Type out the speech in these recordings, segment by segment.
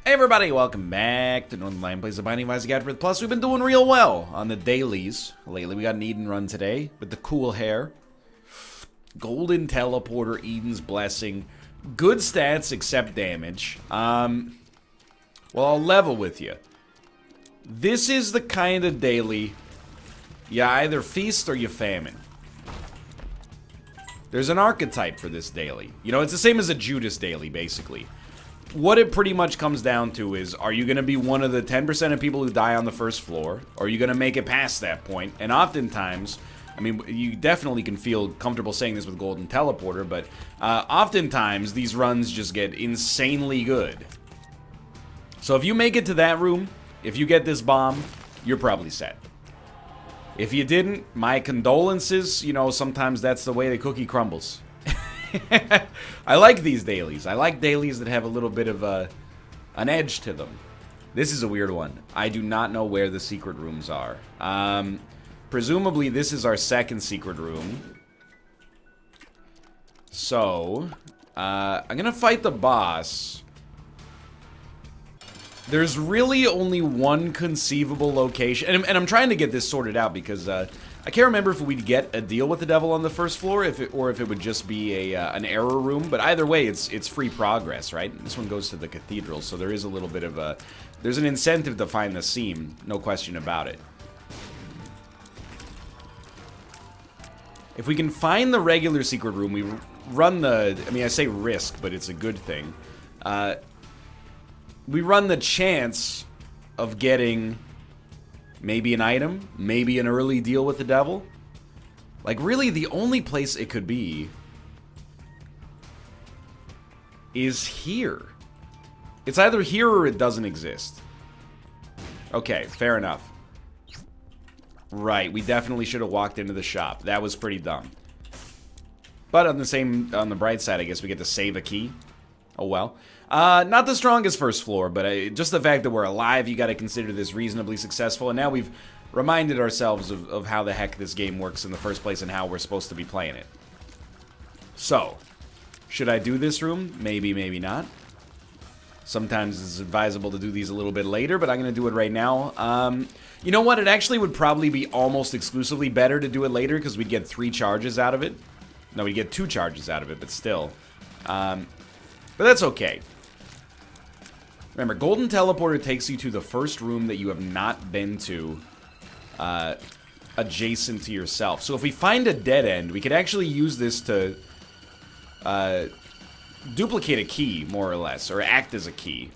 Hey everybody, welcome back to Northernlion Plays the Binding of Isaac AFTERBIRTH Plus. We've been doing real well on the dailies lately. We got an Eden run today with the cool hair. Golden Teleporter, Eden's Blessing. Good stats except damage. Well, I'll level with you. This is the kind of daily you either feast or you famine. There's an archetype for this daily. You know, it's the same as a Judas daily, basically. What it pretty much comes down to is, are you going to be one of the 10% of people who die on the first floor? Or are you going to make it past that point? And oftentimes, I mean, you definitely can feel comfortable saying this with Golden Teleporter, but oftentimes these runs just get insanely good. So if you make it to that room, if you get this bomb, you're probably set. If you didn't, my condolences. You know, sometimes that's the way the cookie crumbles. I like these dailies. I like dailies that have a little bit of an edge to them. This is a weird one. I do not know where the secret rooms are. Presumably this is our second secret room. So, I'm gonna fight the boss. There's really only one conceivable location, and I'm trying to get this sorted out because I can't remember if we'd get a deal with the devil on the first floor, or if it would just be an error room. But either way, it's free progress, right? This one goes to the cathedral, so there is a little bit of a... There's an incentive to find the seam, no question about it. If we can find the regular secret room, we run the... I mean, I say risk, but it's a good thing. We run the chance of getting... maybe an item, maybe an early deal with the devil. Like, really, the only place it could be is here. It's either here or it doesn't exist. Okay, fair enough. Right, we definitely should have walked into the shop. That was pretty dumb. But on the bright side, I guess we get to save a key. Oh well. Not the strongest first floor, but just the fact that we're alive, you gotta consider this reasonably successful. And now we've reminded ourselves of how the heck this game works in the first place and how we're supposed to be playing it. So, should I do this room? Maybe, maybe not. Sometimes it's advisable to do these a little bit later, but I'm gonna do it right now. You know what? It actually would probably be almost exclusively better to do it later because we'd get 3 charges out of it. No, we'd get 2 charges out of it, but still. But that's okay. Remember, Golden Teleporter takes you to the first room that you have not been to adjacent to yourself. So if we find a dead end, we could actually use this to duplicate a key, more or less, or act as a key.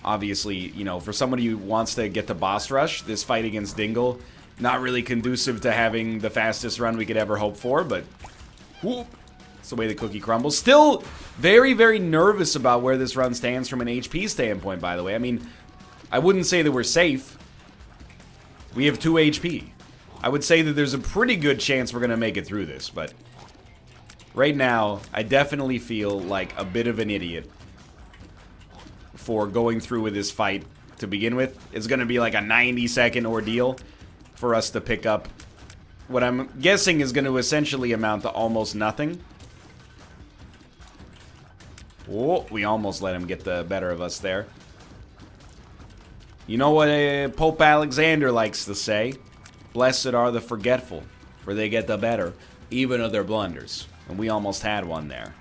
Obviously, you know, for somebody who wants to get to boss rush, this fight against Dingle, not really conducive to having the fastest run we could ever hope for, but whoop. That's the way the cookie crumbles. Still very, very nervous about where this run stands from an HP standpoint, by the way. I mean, I wouldn't say that we're safe. We have 2 HP. I would say that there's a pretty good chance we're going to make it through this, but right now, I definitely feel like a bit of an idiot for going through with this fight to begin with. It's going to be like a 90-second ordeal for us to pick up what I'm guessing is going to essentially amount to almost nothing. Oh, we almost let him get the better of us there. You know what Pope Alexander likes to say? Blessed are the forgetful, for they get the better, even of their blunders. And we almost had one there.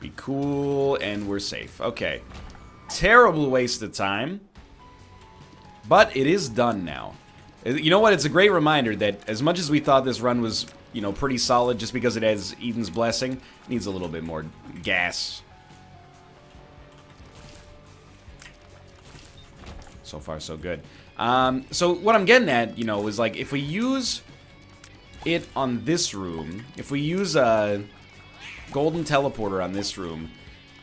Be cool, and we're safe. Okay. Terrible waste of time. But it is done now. You know what? It's a great reminder that as much as we thought this run was, you know, pretty solid just because it has Eden's Blessing, it needs a little bit more gas. So far, so good. So what I'm getting at, you know, is like if we use it on this room, if we use a Golden Teleporter on this room,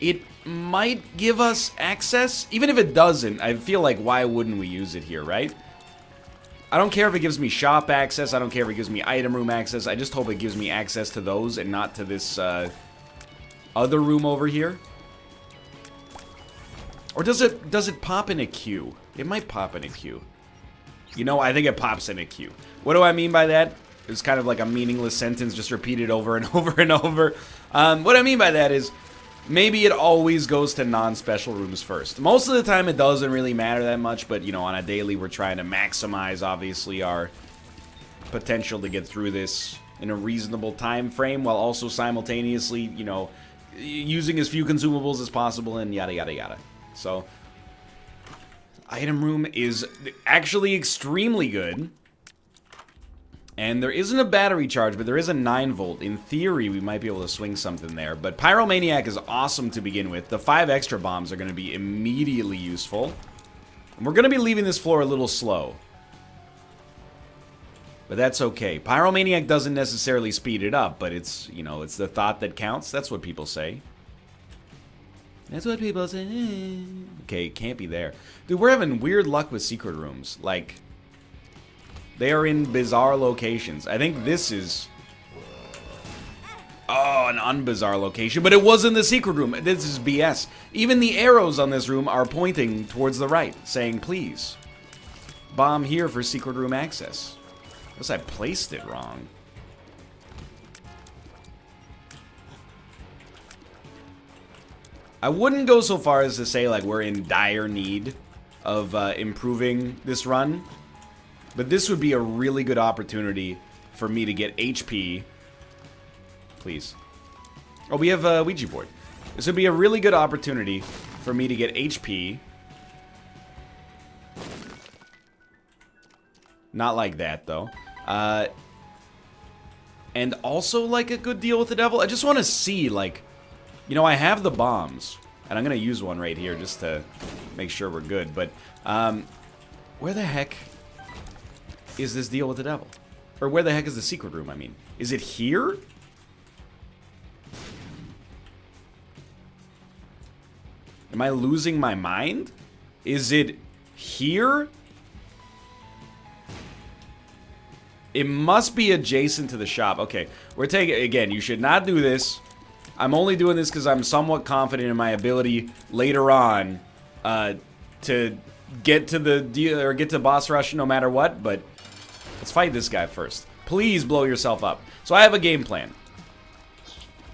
it might give us access. Even if it doesn't, I feel like why wouldn't we use it here, right? I don't care if it gives me shop access. I don't care if it gives me item room access. I just hope it gives me access to those and not to this other room over here. Or does it pop in a queue? It might pop in a queue. You know, I think it pops in a queue. What do I mean by that? It's kind of like a meaningless sentence just repeated over and over and over. What I mean by that is maybe it always goes to non-special rooms first. Most of the time it doesn't really matter that much, but, you know, on a daily we're trying to maximize, obviously, our potential to get through this in a reasonable time frame, while also simultaneously, you know, using as few consumables as possible and yada yada yada. So, item room is actually extremely good. And there isn't a battery charge, but there is a 9-volt. In theory, we might be able to swing something there. But Pyromaniac is awesome to begin with. The 5 extra bombs are going to be immediately useful. And we're going to be leaving this floor a little slow. But that's okay. Pyromaniac doesn't necessarily speed it up, but it's, you know, it's the thought that counts. That's what people say. That's what people say. Okay, it can't be there. Dude, we're having weird luck with secret rooms. Like, they are in bizarre locations. I think this is... Oh, an unbizarre location. But it was in the secret room. This is BS. Even the arrows on this room are pointing towards the right, saying, please, bomb here for secret room access. Unless I placed it wrong. I wouldn't go so far as to say, like, we're in dire need of improving this run. But this would be a really good opportunity for me to get HP. Please. Oh, we have a Ouija board. This would be a really good opportunity for me to get HP. Not like that, though. And also, like, a good deal with the devil. I just want to see, like... You know, I have the bombs. And I'm going to use one right here just to make sure we're good. But, where the heck is this deal with the devil? Or where the heck is the secret room, I mean? Is it here? Am I losing my mind? Is it here? It must be adjacent to the shop. Okay, we're taking... Again, you should not do this. I'm only doing this because I'm somewhat confident in my ability later on to get to the deal or get to boss rush no matter what, but let's fight this guy first. Please blow yourself up. So I have a game plan.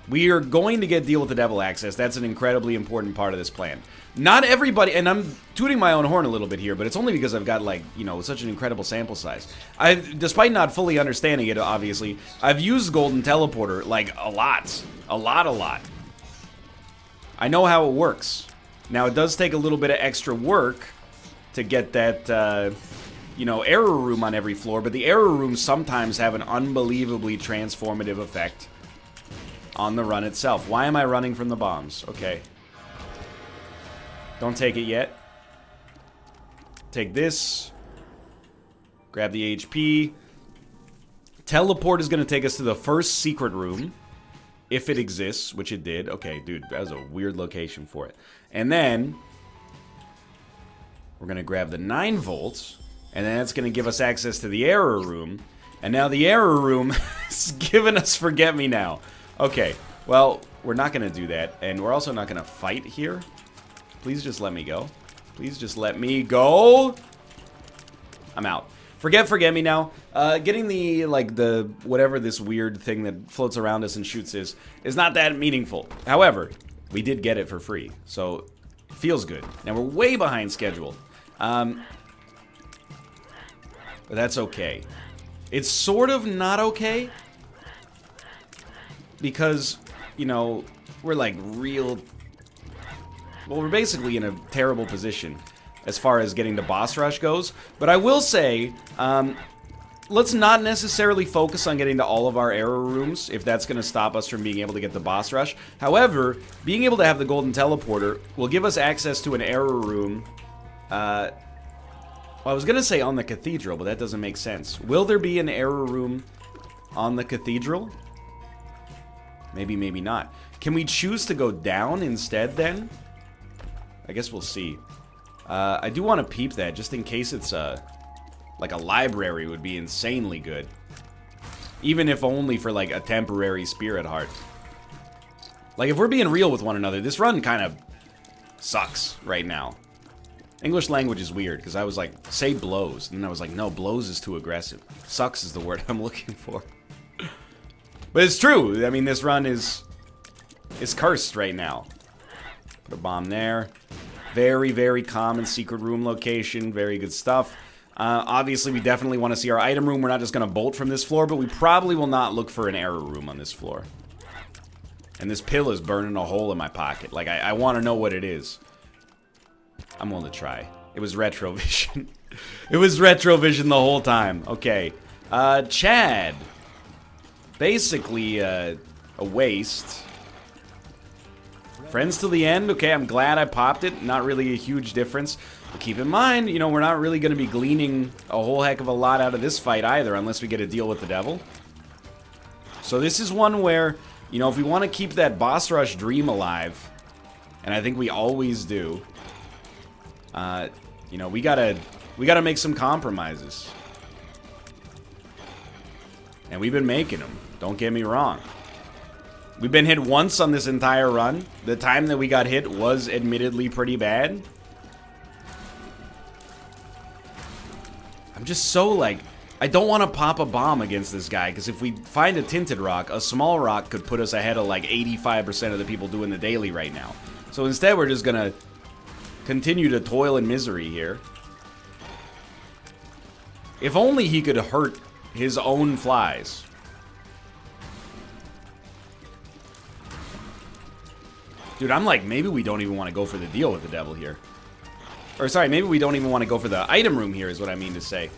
We are going to get deal with the devil access. That's an incredibly important part of this plan. Not everybody, and I'm tooting my own horn a little bit here, but it's only because I've got, like, you know, such an incredible sample size. Despite not fully understanding it, obviously, I've used Golden Teleporter, like, a lot. A lot. I know how it works. Now, it does take a little bit of extra work to get that, you know, error room on every floor, but the error rooms sometimes have an unbelievably transformative effect on the run itself. Why am I running from the bombs? Okay. Don't take it yet. Take this. Grab the HP. Teleport is going to take us to the first secret room. If it exists, which it did. Okay, dude, that was a weird location for it. And then we're going to grab the 9 volts. And then that's going to give us access to the error room. And now the error room is giving us Forget Me Now. Okay, well, we're not going to do that. And we're also not going to fight here. Please just let me go. Please just let me go. I'm out. Forget Me Now. Getting the, like, the, whatever this weird thing that floats around us and shoots is not that meaningful. However, we did get it for free. So, it feels good. Now, we're way behind schedule. But that's okay. It's sort of not okay. Because, you know, we're, like, real... Well, we're basically in a terrible position as far as getting to boss rush goes. But I will say, let's not necessarily focus on getting to all of our error rooms if that's going to stop us from being able to get the boss rush. However, being able to have the golden teleporter will give us access to an error room. Well, I was going to say on the cathedral, but that doesn't make sense. Will there be an error room on the cathedral? Maybe, maybe not. Can we choose to go down instead then? I guess we'll see. I do want to peep that, just in case it's like a library would be insanely good. Even if only for, like, a temporary spirit heart. Like, if we're being real with one another, this run kind of sucks right now. English language is weird, because I was like, say blows. And then I was like, no, blows is too aggressive. Sucks is the word I'm looking for. But it's true. I mean, this run is cursed right now. Put a bomb there. Very, very common secret room location. Very good stuff. Obviously, we definitely want to see our item room. We're not just going to bolt from this floor, but we probably will not look for an error room on this floor. And this pill is burning a hole in my pocket. Like, I want to know what it is. I'm willing to try. It was retrovision. It was retrovision the whole time. Okay. Chad. Basically, a waste. Friends till the end. Okay, I'm glad I popped it. Not really a huge difference. But keep in mind, you know, we're not really going to be gleaning a whole heck of a lot out of this fight either, unless we get a deal with the devil. So this is one where, you know, if we want to keep that boss rush dream alive, and I think we always do, you know, we gotta make some compromises. And we've been making them. Don't get me wrong. We've been hit once on this entire run. The time that we got hit was admittedly pretty bad. I'm just so, like, I don't want to pop a bomb against this guy, because if we find a tinted rock, a small rock could put us ahead of, like, 85% of the people doing the daily right now. So instead, we're just gonna continue to toil in misery here. If only he could hurt his own flies. Dude, I'm like, maybe we don't even want to go for the deal with the devil here. Or, sorry, maybe we don't even want to go for the item room here is what I mean to say.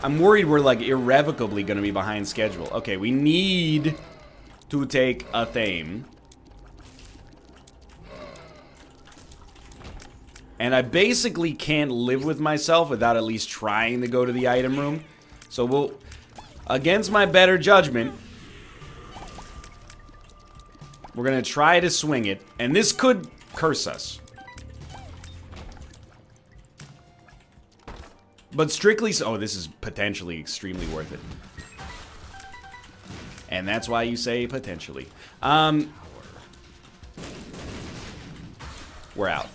I'm worried we're, like, irrevocably going to be behind schedule. Okay, we need to take a theme. And I basically can't live with myself without at least trying to go to the item room. So we'll, against my better judgment, we're going to try to swing it. And this could curse us. But strictly so, oh, this is potentially extremely worth it. And that's why you say potentially. We're out.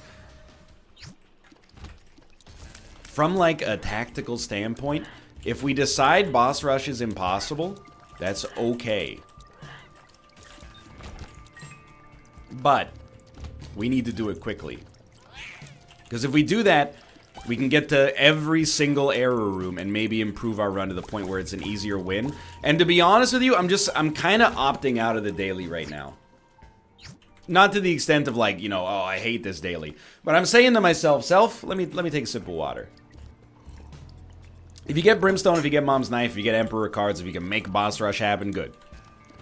From, like, a tactical standpoint, if we decide boss rush is impossible, that's okay. But we need to do it quickly. Because if we do that, we can get to every single error room and maybe improve our run to the point where it's an easier win. And to be honest with you, I'm kind of opting out of the daily right now. Not to the extent of, like, you know, oh, I hate this daily. But I'm saying to myself, let me take a sip of water. If you get Brimstone, if you get Mom's Knife, if you get Emperor cards, if you can make boss rush happen, good.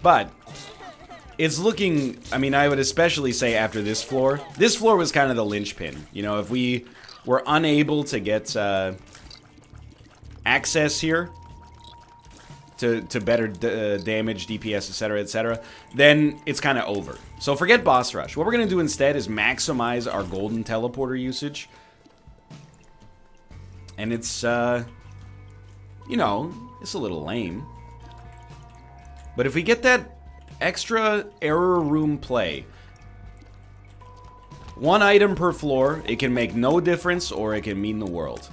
But it's looking, I mean, I would especially say after this floor was kind of the linchpin. You know, if we were unable to get access here to better damage, DPS, etc., then it's kind of over. So forget boss rush. What we're going to do instead is maximize our golden teleporter usage. And it's, you know, it's a little lame. But if we get that extra error room play, one item per floor, it can make no difference or it can mean the world.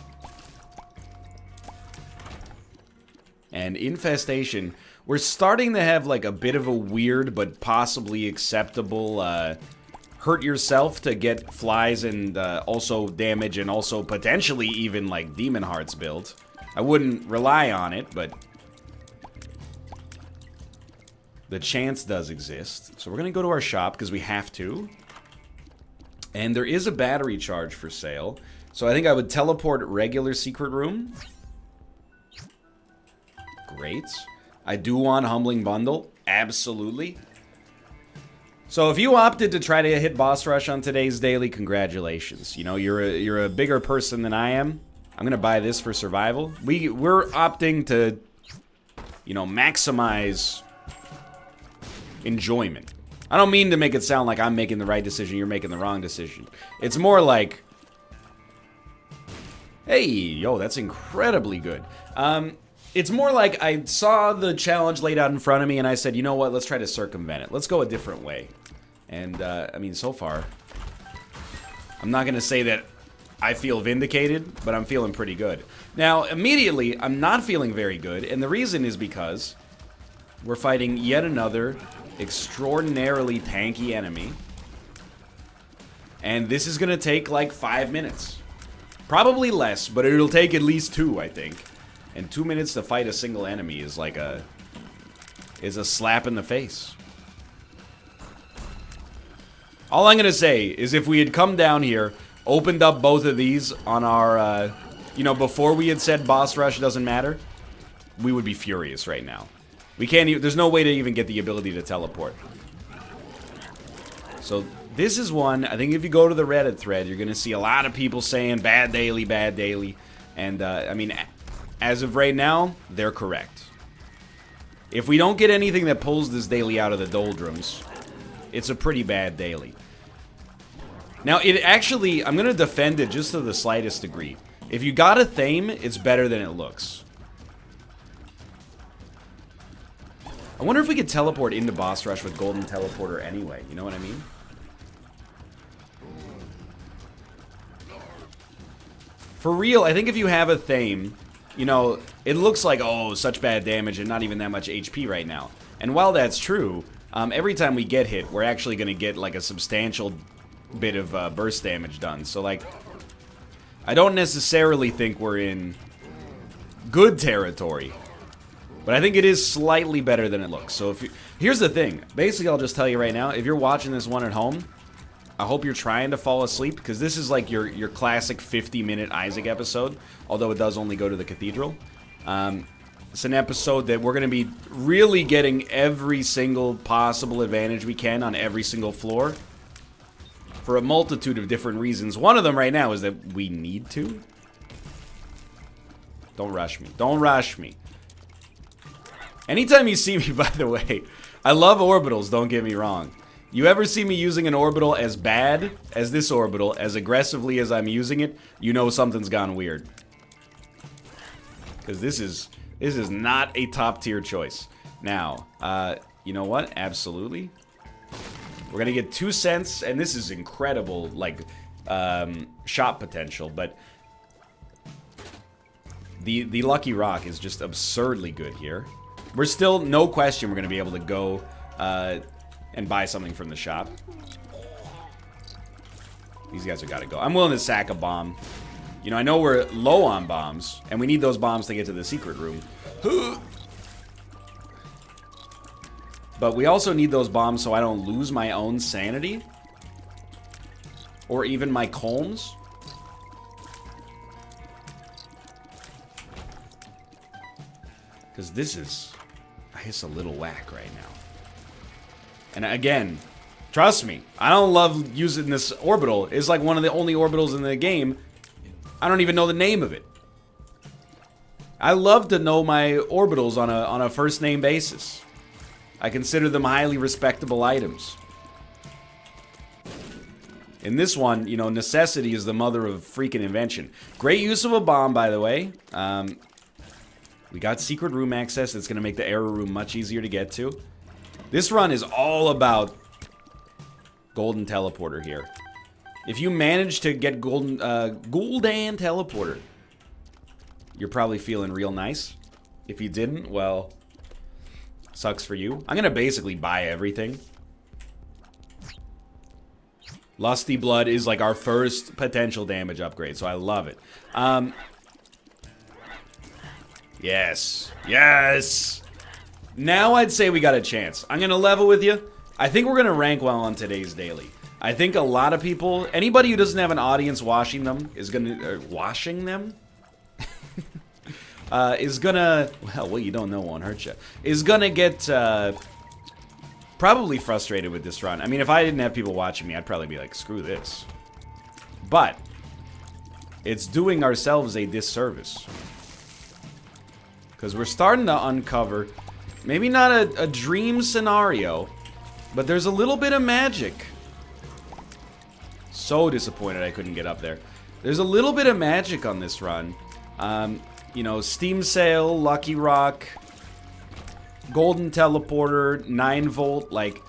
And Infestation, we're starting to have, like, a bit of a weird but possibly acceptable hurt yourself to get flies and also damage and also potentially even, like, Demon Hearts build. I wouldn't rely on it, but the chance does exist. So we're going to go to our shop because we have to. And there is a battery charge for sale. So I think I would teleport regular secret room. Great. I do want Humbling Bundle. Absolutely. So if you opted to try to hit boss rush on today's daily, congratulations. You know, you're a bigger person than I am. I'm gonna buy this for survival. We're opting to, you know, maximize enjoyment. I don't mean to make it sound like I'm making the right decision, you're making the wrong decision. It's more like, hey, yo, that's incredibly good. It's more like I saw the challenge laid out in front of me and I said, you know what, let's try to circumvent it. Let's go a different way. And, I mean, so far, I'm not gonna say that I feel vindicated, but I'm feeling pretty good. Now, immediately, I'm not feeling very good, and the reason is because we're fighting yet another extraordinarily tanky enemy. And this is going to take like 5 minutes. Probably less, but it'll take at least 2, I think. And 2 minutes to fight a single enemy is like a slap in the face. All I'm going to say is if we had come down here, opened up both of these on our, you know, before we had said boss rush doesn't matter, we would be furious right now. We can't even, there's no way to even get the ability to teleport. So this is one, I think if you go to the Reddit thread, you're going to see a lot of people saying bad daily, bad daily. And, I mean, as of right now, they're correct. If we don't get anything that pulls this daily out of the doldrums, it's a pretty bad daily. Now, it actually, I'm going to defend it just to the slightest degree. If you got a Thame, it's better than it looks. I wonder if we could teleport into boss rush with golden teleporter anyway. You know what I mean? For real, I think if you have a Thame, you know, it looks like, oh, such bad damage and not even that much HP right now. And while that's true, every time we get hit, we're actually going to get like a substantial bit of burst damage done. So like, I don't necessarily think we're in good territory, but I think it is slightly better than it looks. So if you, here's the thing, basically I'll just tell you right now, if you're watching this one at home, I hope you're trying to fall asleep, because this is like your classic 50-minute Isaac episode, although it does only go to the cathedral. It's an episode that we're going to be really getting every single possible advantage we can on every single floor for a multitude of different reasons. One of them right now is that we need to. Don't rush me. Don't rush me. Anytime you see me, by the way, I love orbitals, don't get me wrong. You ever see me using an orbital as bad as this orbital, as aggressively as I'm using it, you know something's gone weird. Because this is not a top tier choice. Now, you know what? Absolutely. We're gonna get 2 cents, and this is incredible, like, shot potential, but the Lucky Rock is just absurdly good here. We're still, no question, we're gonna be able to go, and buy something from the shop. These guys have got to go. I'm willing to sack a bomb. You know, I know we're low on bombs, and we need those bombs to get to the secret room. But we also need those bombs so I don't lose my own sanity. Or even my calms. Because this is, I guess, a little whack right now. And again, trust me, I don't love using this orbital. It's like one of the only orbitals in the game. I don't even know the name of it. I love to know my orbitals on a first name basis. I consider them highly respectable items. In this one, you know, necessity is the mother of freaking invention. Great use of a bomb, by the way. We got secret room access. That's going to make the error room much easier to get to. This run is all about golden teleporter here. If you manage to get golden teleporter, you're probably feeling real nice. If you didn't, well, sucks for you. I'm gonna basically buy everything. Lusty Blood is like our first potential damage upgrade, so I love it. Yes. Yes! Now I'd say we got a chance. I'm gonna level with you. I think we're gonna rank well on today's daily. I think a lot of people, anybody who doesn't have an audience watching them is gonna, washing them? Is gonna, well, what you don't know won't hurt you. Is gonna get, probably frustrated with this run. I mean, if I didn't have people watching me, I'd probably be like, screw this. But, it's doing ourselves a disservice. Because we're starting to uncover, maybe not a dream scenario, but there's a little bit of magic. So disappointed I couldn't get up there. There's a little bit of magic on this run. You know, Steam Sale, Lucky Rock, Golden Teleporter, 9 volt, like,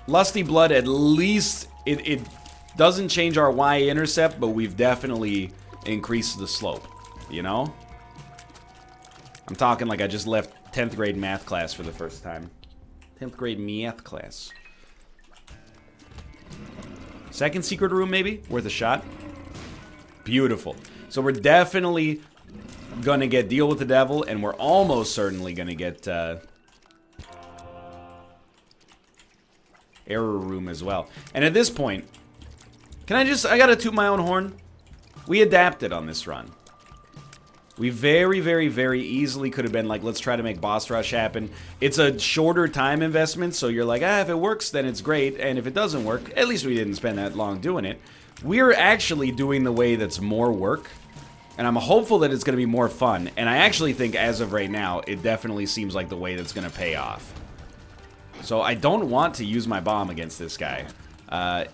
Lusty Blood, at least, it doesn't change our Y-intercept, but we've definitely increased the slope, you know? I'm talking like I just left 10th grade math class for the first time. 10th grade math class. Second secret room, maybe? Worth a shot. Beautiful. So we're definitely gonna get Deal with the Devil, and we're almost certainly gonna get Error Room as well. And at this point, I gotta toot my own horn. We adapted on this run. We very, very, very easily could have been like, let's try to make boss rush happen. It's a shorter time investment, so you're like, if it works, then it's great. And if it doesn't work, at least we didn't spend that long doing it. We're actually doing the way that's more work. And I'm hopeful that it's going to be more fun. And I actually think, as of right now, it definitely seems like the way that's going to pay off. So I don't want to use my bomb against this guy. I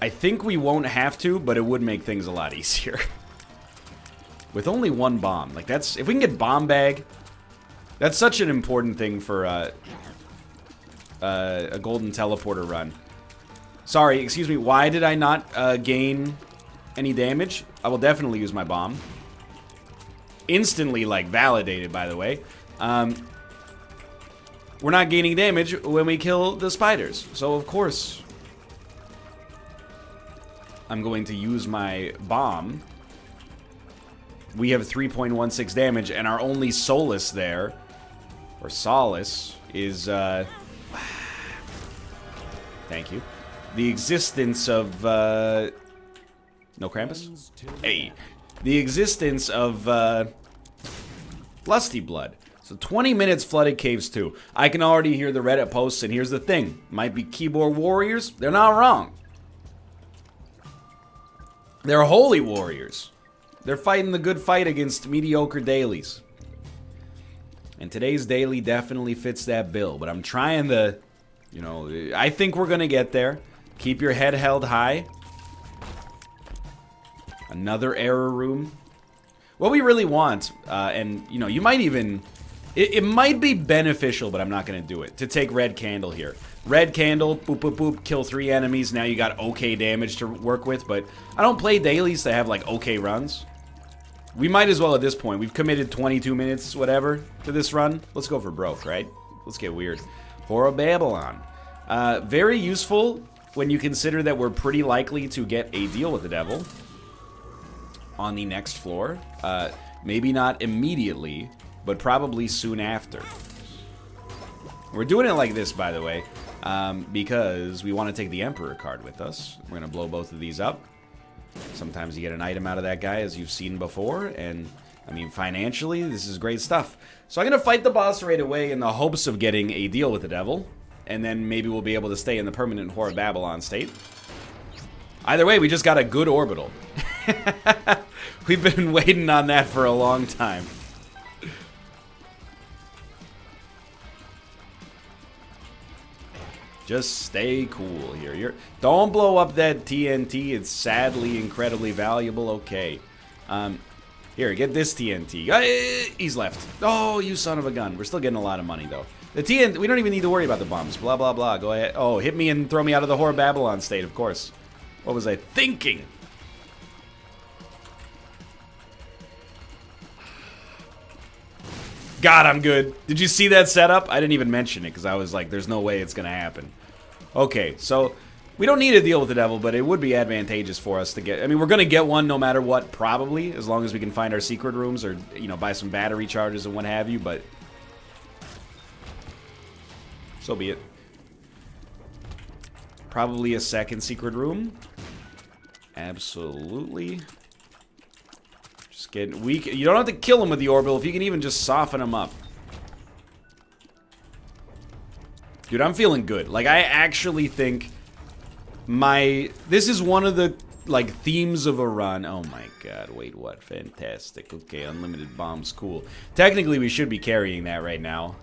think we won't have to, but it would make things a lot easier. With only one bomb. Like, that's... If we can get bomb bag, that's such an important thing for a golden teleporter run. Sorry, excuse me, why did I not gain any damage? I will definitely use my bomb. Instantly, like, validated, by the way. We're not gaining damage when we kill the spiders. So, of course, I'm going to use my bomb. We have 3.16 damage, and our only solace there, or solace, is, thank you. The existence of, no Krampus? Hey. The existence of, Lusty Blood. So 20 minutes Flooded Caves 2. I can already hear the Reddit posts, and here's the thing. Might be keyboard warriors. They're not wrong. They're holy warriors. They're fighting the good fight against mediocre dailies. And today's daily definitely fits that bill. But I'm trying to, you know, I think we're going to get there. Keep your head held high. Another error room. What we really want, and, you know, you might even... It might be beneficial, but I'm not going to do it. To take Red Candle here. Red Candle, boop, boop, boop, kill 3 enemies. Now you got okay damage to work with, but I don't play dailies to have, like, okay runs. We might as well at this point. We've committed 22 minutes, whatever, to this run. Let's go for broke, right? Let's get weird. Horror Babylon. Very useful when you consider that we're pretty likely to get a Deal with the Devil on the next floor. Maybe not immediately, but probably soon after. We're doing it like this, by the way, because we want to take the Emperor card with us. We're going to blow both of these up. Sometimes you get an item out of that guy, as you've seen before, and, I mean, financially, this is great stuff. So I'm going to fight the boss right away in the hopes of getting a Deal with the Devil, and then maybe we'll be able to stay in the permanent Horror Babylon state. Either way, we just got a good orbital. We've been waiting on that for a long time. Just stay cool here. Don't blow up that TNT. It's sadly incredibly valuable. Okay. Here, get this TNT. He's left. Oh, you son of a gun. We're still getting a lot of money, though. The TNT, we don't even need to worry about the bombs. Blah, blah, blah. Go ahead. Oh, hit me and throw me out of the Horror Babylon state, of course. What was I thinking? God, I'm good. Did you see that setup? I didn't even mention it because I was like, there's no way it's going to happen. Okay, so we don't need to deal with the devil, but it would be advantageous for us to get... I mean, we're going to get one no matter what, probably, as long as we can find our secret rooms or, you know, buy some battery charges and what have you, but... so be it. Probably a second secret room. Absolutely. Just get weak. You don't have to kill him with the orbital if you can even just soften him up. Dude, I'm feeling good. Like, I actually think this is one of the, like, themes of a run. Oh my god, wait, what? Fantastic. Okay, unlimited bombs, cool. Technically, we should be carrying that right now,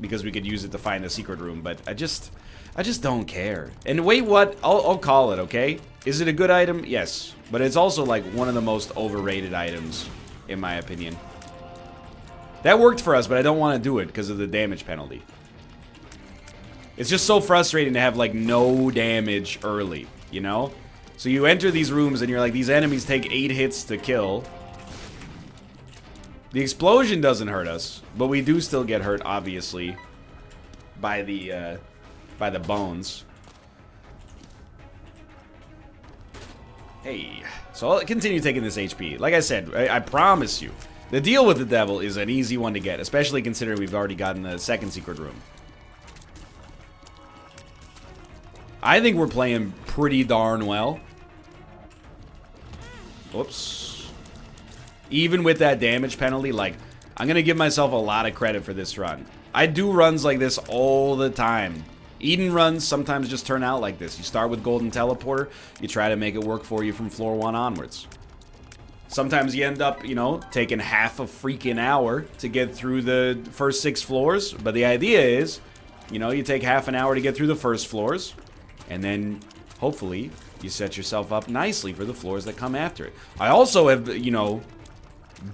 because we could use it to find the secret room, but I just don't care. And wait, what? I'll call it, okay? Is it a good item? Yes. But it's also, like, one of the most overrated items, in my opinion. That worked for us, but I don't want to do it because of the damage penalty. It's just so frustrating to have, like, no damage early, you know? So you enter these rooms and you're like, these enemies take 8 hits to kill. The explosion doesn't hurt us, but we do still get hurt, obviously, by the bones. Hey, so I'll continue taking this HP. Like I said, I promise you, the deal with the devil is an easy one to get, especially considering we've already gotten the second secret room. I think we're playing pretty darn well. Whoops. Even with that damage penalty, like, I'm going to give myself a lot of credit for this run. I do runs like this all the time. Eden runs sometimes just turn out like this. You start with Golden Teleporter, you try to make it work for you from floor 1 onwards. Sometimes you end up, you know, taking half a freaking hour to get through the first 6 floors. But the idea is, you know, you take half an hour to get through the first floors. And then, hopefully, you set yourself up nicely for the floors that come after it. I also have, you know,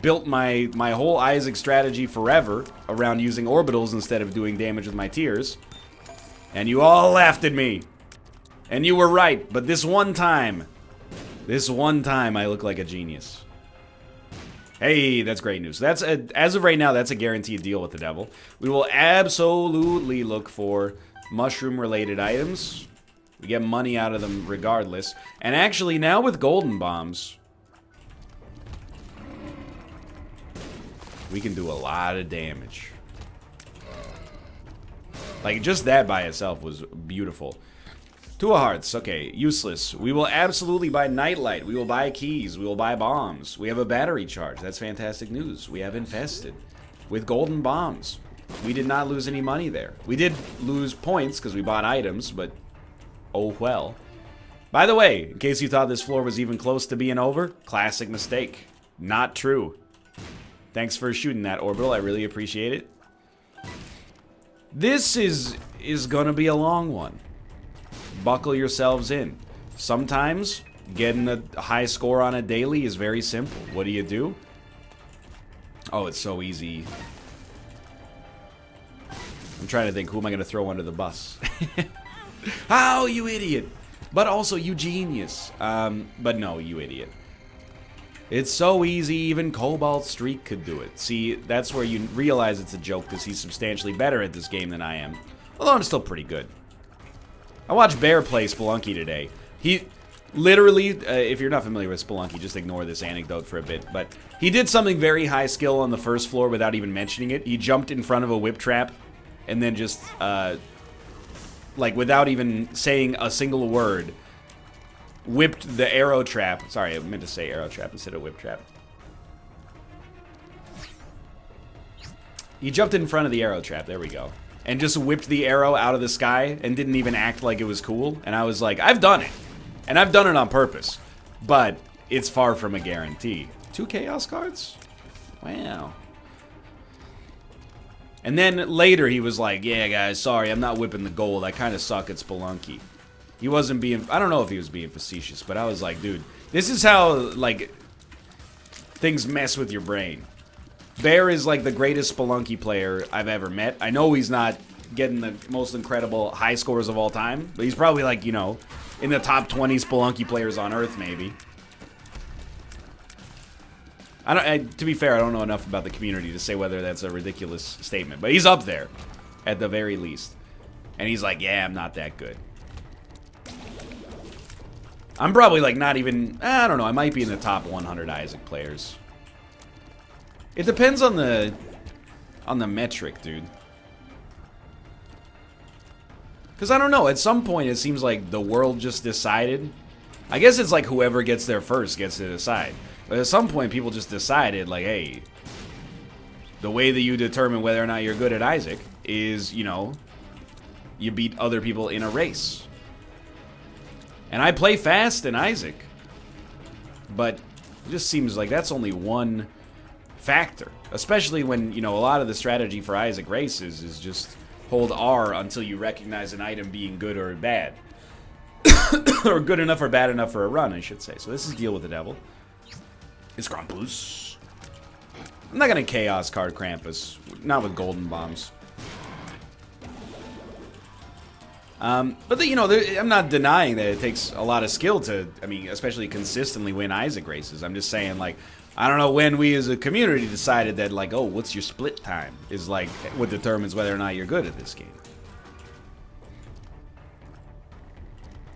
built my whole Isaac strategy forever around using orbitals instead of doing damage with my tears. And you all laughed at me. And you were right. But this one time I look like a genius. Hey, that's great news. That's as of right now, that's a guaranteed deal with the devil. We will absolutely look for mushroom-related items. We get money out of them regardless. And actually, now with golden bombs, we can do a lot of damage. Like, just that by itself was beautiful. 2 of hearts. Okay, useless. We will absolutely buy nightlight. We will buy keys. We will buy bombs. We have a battery charge. That's fantastic news. We have infested with golden bombs. We did not lose any money there. We did lose points because we bought items, but oh well. By the way, in case you thought this floor was even close to being over, classic mistake. Not true. Thanks for shooting that orbital. I really appreciate it. This is gonna be a long one. Buckle yourselves in. Sometimes getting a high score on a daily is very simple. What do? Oh, it's so easy. I'm trying to think, who am I gonna throw under the bus? Oh, you idiot! But also, you genius. But no, you idiot. It's so easy, even Cobalt Streak could do it. See, that's where you realize it's a joke, because he's substantially better at this game than I am. Although I'm still pretty good. I watched Bear play Spelunky today. He literally, if you're not familiar with Spelunky, just ignore this anecdote for a bit. But he did something very high skill on the first floor without even mentioning it. He jumped in front of a whip trap, and then just, like, without even saying a single word, whipped the arrow trap. Sorry, I meant to say arrow trap instead of whip trap. He jumped in front of the arrow trap, there we go, and just whipped the arrow out of the sky and didn't even act like it was cool. And I was like, I've done it. And I've done it on purpose. But it's far from a guarantee. 2 chaos cards? Wow. And then later he was like, yeah guys, sorry, I'm not whipping the gold. I kind of suck at Spelunky. He wasn't being, I don't know if he was being facetious, but I was like, dude, this is how, like, things mess with your brain. Bear is, like, the greatest Spelunky player I've ever met. I know he's not getting the most incredible high scores of all time, but he's probably, like, you know, in the top 20 Spelunky players on Earth, maybe. To be fair, I don't know enough about the community to say whether that's a ridiculous statement, but he's up there, at the very least. And he's like, yeah, I'm not that good. I'm probably, like, not even, I don't know, I might be in the top 100 Isaac players. It depends on the metric, dude. Because I don't know, at some point it seems like the world just decided. I guess it's like whoever gets there first gets to decide. But at some point people just decided, like, hey, the way that you determine whether or not you're good at Isaac is, you know, you beat other people in a race. And I play fast in Isaac, but it just seems like that's only one factor. Especially when, you know, a lot of the strategy for Isaac races is just hold R until you recognize an item being good or bad. Or good enough or bad enough for a run, I should say. So this is Deal with the Devil. It's Krampus. I'm not going to Chaos card Krampus. Not with golden bombs. But you know, I'm not denying that it takes a lot of skill to, I mean, especially consistently win Isaac races. I'm just saying, like, I don't know when we as a community decided that, like, oh, what's your split time is, like, what determines whether or not you're good at this game.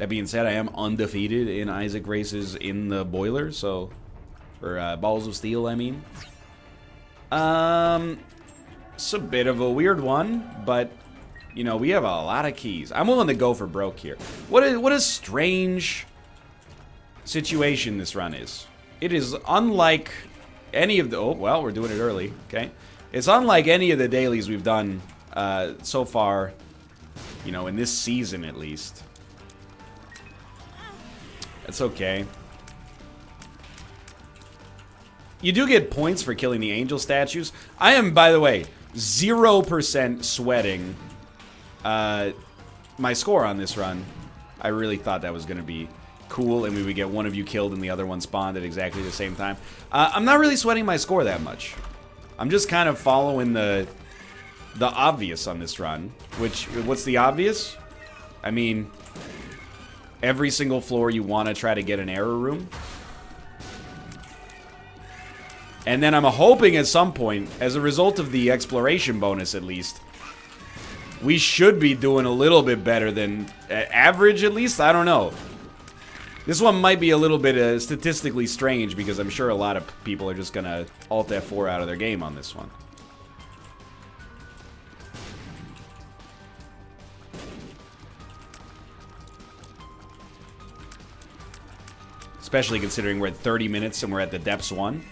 That being said, I am undefeated in Isaac races in the boiler, so... Or balls of steel, I mean. It's a bit of a weird one, but... You know, we have a lot of keys. I'm willing to go for broke here. What a strange situation this run is. It is unlike any of the... Oh, well, we're doing it early. Okay. It's unlike any of the dailies we've done so far, you know, in this season at least. It's okay. You do get points for killing the angel statues. I am, by the way, 0% sweating my score on this run. I really thought that was going to be cool, and we would get one of you killed and the other one spawned at exactly the same time. I'm not really sweating my score that much. I'm just kind of following the obvious on this run. What's the obvious? I mean, every single floor you want to try to get an error room. And then I'm hoping at some point, as a result of the exploration bonus at least, we should be doing a little bit better than average, at least? I don't know. This one might be a little bit statistically strange because I'm sure a lot of people are just going to Alt F4 out of their game on this one. Especially considering we're at 30 minutes and we're at the depths 1.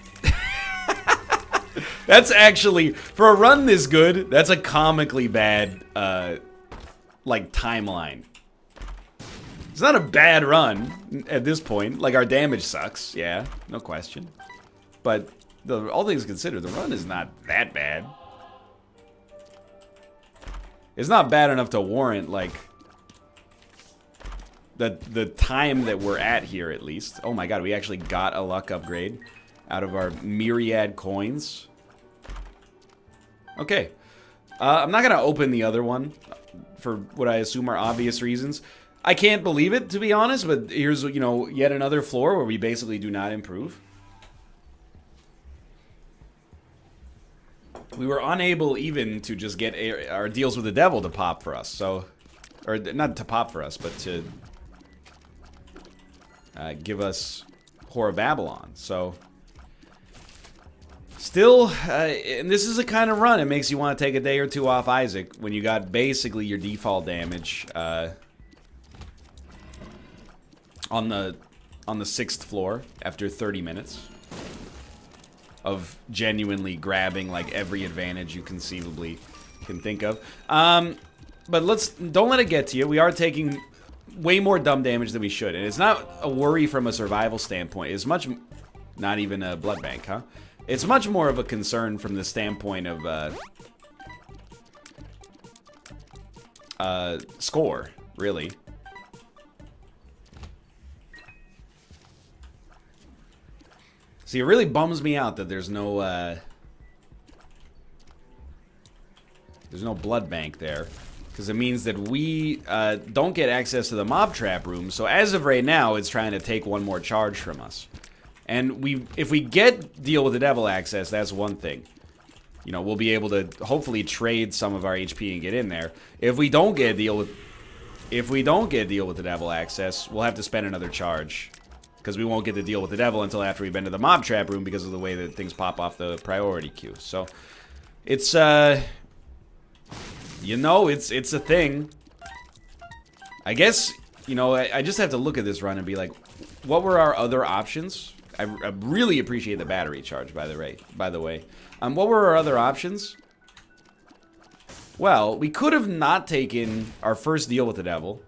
That's actually, for a run this good, that's a comically bad, like, timeline. It's not a bad run at this point. Like, our damage sucks, yeah, no question. But, all things considered, the run is not that bad. It's not bad enough to warrant, like, the time that we're at here, at least. Oh my god, we actually got a luck upgrade out of our myriad coins. Okay. I'm not going to open the other one for what I assume are obvious reasons. I can't believe it, to be honest, but here's, you know, yet another floor where we basically do not improve. We were unable even to just get our deals with the devil to pop for us, so... Or, not to pop for us, but to... give us Whore of Babylon, so... Still, and this is a kind of run, it makes you want to take a day or two off Isaac when you got basically your default damage on the 6th floor after 30 minutes of genuinely grabbing like every advantage you conceivably can think of. But don't let it get to you. We are taking way more dumb damage than we should, and it's not a worry from a survival standpoint. It's much, not even a blood bank, huh? It's much more of a concern from the standpoint of score, really. See, it really bums me out that there's no blood bank there, because it means that we don't get access to the mob trap room. So as of right now, it's trying to take one more charge from us. And if we get deal with the devil access, that's one thing. You know, we'll be able to hopefully trade some of our HP and get in there. If we don't get a deal with the devil access, we'll have to spend another charge, because we won't get to deal with the devil until after we've been to the mob trap room because of the way that things pop off the priority queue. So it's you know, it's a thing. I guess, you know, I just have to look at this run and be like, what were our other options? I really appreciate the battery charge, by the way. What were our other options? Well, we could have not taken our first deal with the devil.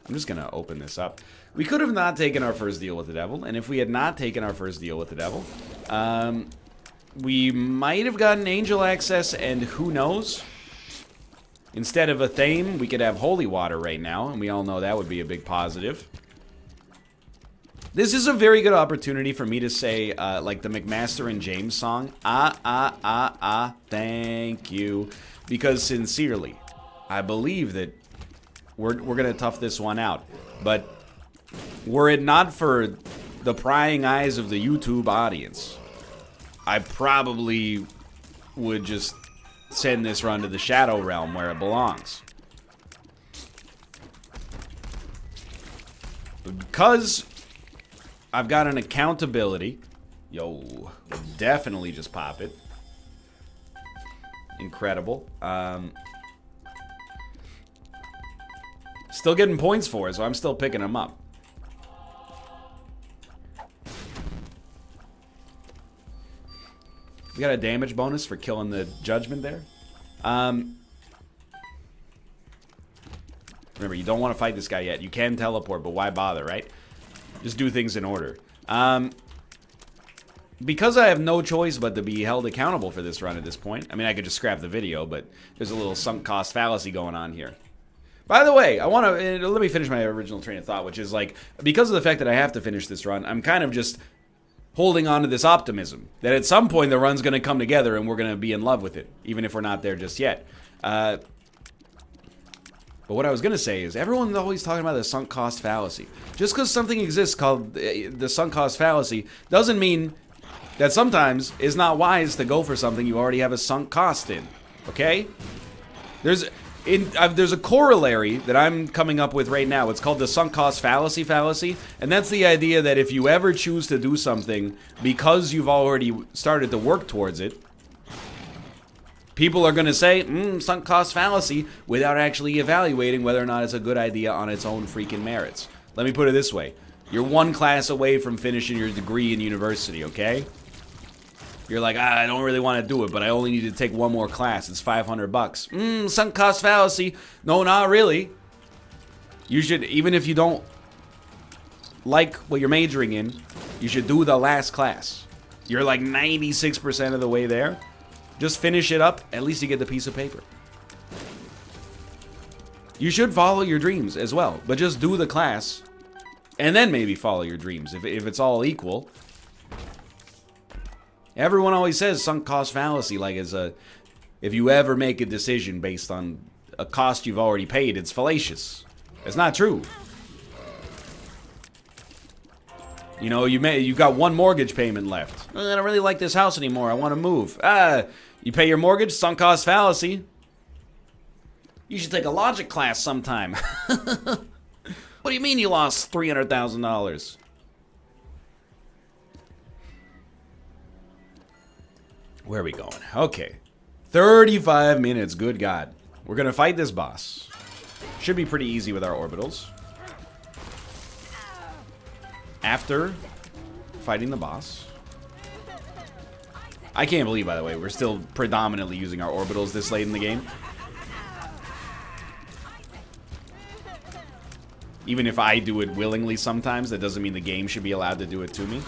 I'm just gonna open this up. We could have not taken our first deal with the devil, and if we had not taken our first deal with the devil, we might have gotten angel access, and who knows? Instead of a Thame, we could have holy water right now, and we all know that would be a big positive. This is a very good opportunity for me to say, like the McMaster and James song, thank you. Because sincerely, I believe that we're gonna tough this one out. But were it not for the prying eyes of the YouTube audience, I probably would just send this run to the Shadow Realm where it belongs. But because I've got an accountability, yo, definitely just pop it. Incredible. Still getting points for it, so I'm still picking them up. We got a damage bonus for killing the judgment there. Remember, you don't want to fight this guy yet. You can teleport, but why bother, right? Just do things in order. Because I have no choice but to be held accountable for this run at this point. I mean, I could just scrap the video, but there's a little sunk cost fallacy going on here. By the way, I want to let me finish my original train of thought, which is like, because of the fact that I have to finish this run, I'm kind of just holding on to this optimism that at some point the run's going to come together and we're going to be in love with it, even if we're not there just yet. But what I was going to say is everyone's always talking about the sunk cost fallacy. Just because something exists called the sunk cost fallacy doesn't mean that sometimes it's not wise to go for something you already have a sunk cost in. Okay? There's a corollary that I'm coming up with right now. It's called the sunk cost fallacy, and that's the idea that if you ever choose to do something because you've already started to work towards it, people are going to say, sunk cost fallacy, without actually evaluating whether or not it's a good idea on its own freaking merits. Let me put it this way. You're one class away from finishing your degree in university, okay? You're like, I don't really want to do it, but I only need to take one more class. It's $500. Sunk cost fallacy. No, not really. You should, even if you don't like what you're majoring in, you should do the last class. You're like 96% of the way there. Just finish it up. At least you get the piece of paper. You should follow your dreams as well, but just do the class and then maybe follow your dreams if it's all equal. Everyone always says sunk cost fallacy like it's if you ever make a decision based on a cost you've already paid, it's fallacious. It's not true. You know, you've got one mortgage payment left. I don't really like this house anymore. I want to move. You pay your mortgage, sunk cost fallacy. You should take a logic class sometime. What do you mean you lost $300,000? Where are we going? Okay. 35 minutes, good God. We're gonna fight this boss. Should be pretty easy with our orbitals. After fighting the boss. I can't believe, by the way, we're still predominantly using our orbitals this late in the game. Even if I do it willingly sometimes, that doesn't mean the game should be allowed to do it to me.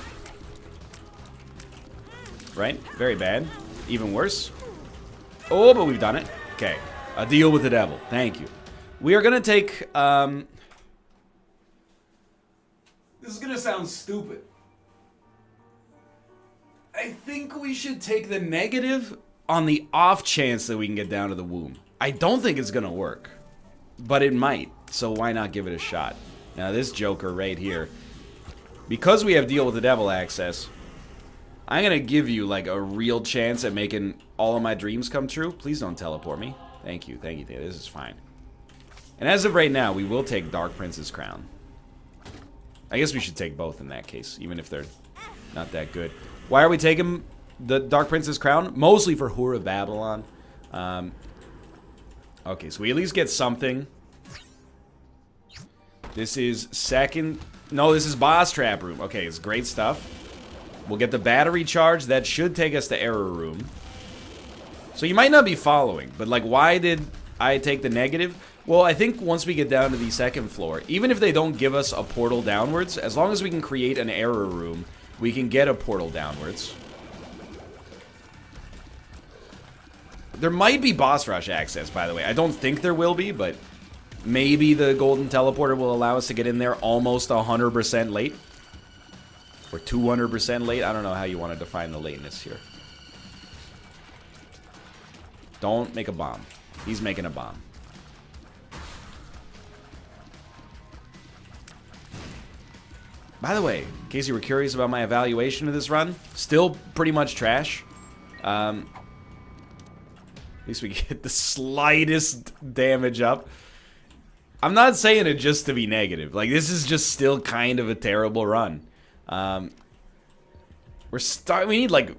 Right? Very bad. Even worse. Oh, but we've done it. Okay. A deal with the devil. Thank you. We are going to take... This is going to sound stupid. I think we should take the negative on the off chance that we can get down to the womb. I don't think it's going to work. But it might. So why not give it a shot? Now this joker right here. Because we have deal with the devil access... I'm gonna give you like a real chance at making all of my dreams come true. Please don't teleport me. Thank you, thank you. This is fine. And as of right now, we will take Dark Prince's crown. I guess we should take both in that case, even if they're not that good. Why are we taking the Dark Prince's crown? Mostly for Whore of Babylon. Okay, so we at least get something. This is second... No, this is boss trap room. Okay, it's great stuff. We'll get the battery charge. That should take us to error room. So you might not be following, but like, why did I take the negative? Well, I think once we get down to the second floor, even if they don't give us a portal downwards, as long as we can create an error room, we can get a portal downwards. There might be boss rush access, by the way. I don't think there will be, but maybe the golden teleporter will allow us to get in there almost 100% late. Or 200% late. I don't know how you want to define the lateness here. Don't make a bomb. He's making a bomb. By the way, in case you were curious about my evaluation of this run, still pretty much trash. At least we get the slightest damage up. I'm not saying it just to be negative. Like, this is just still kind of a terrible run. We need, like,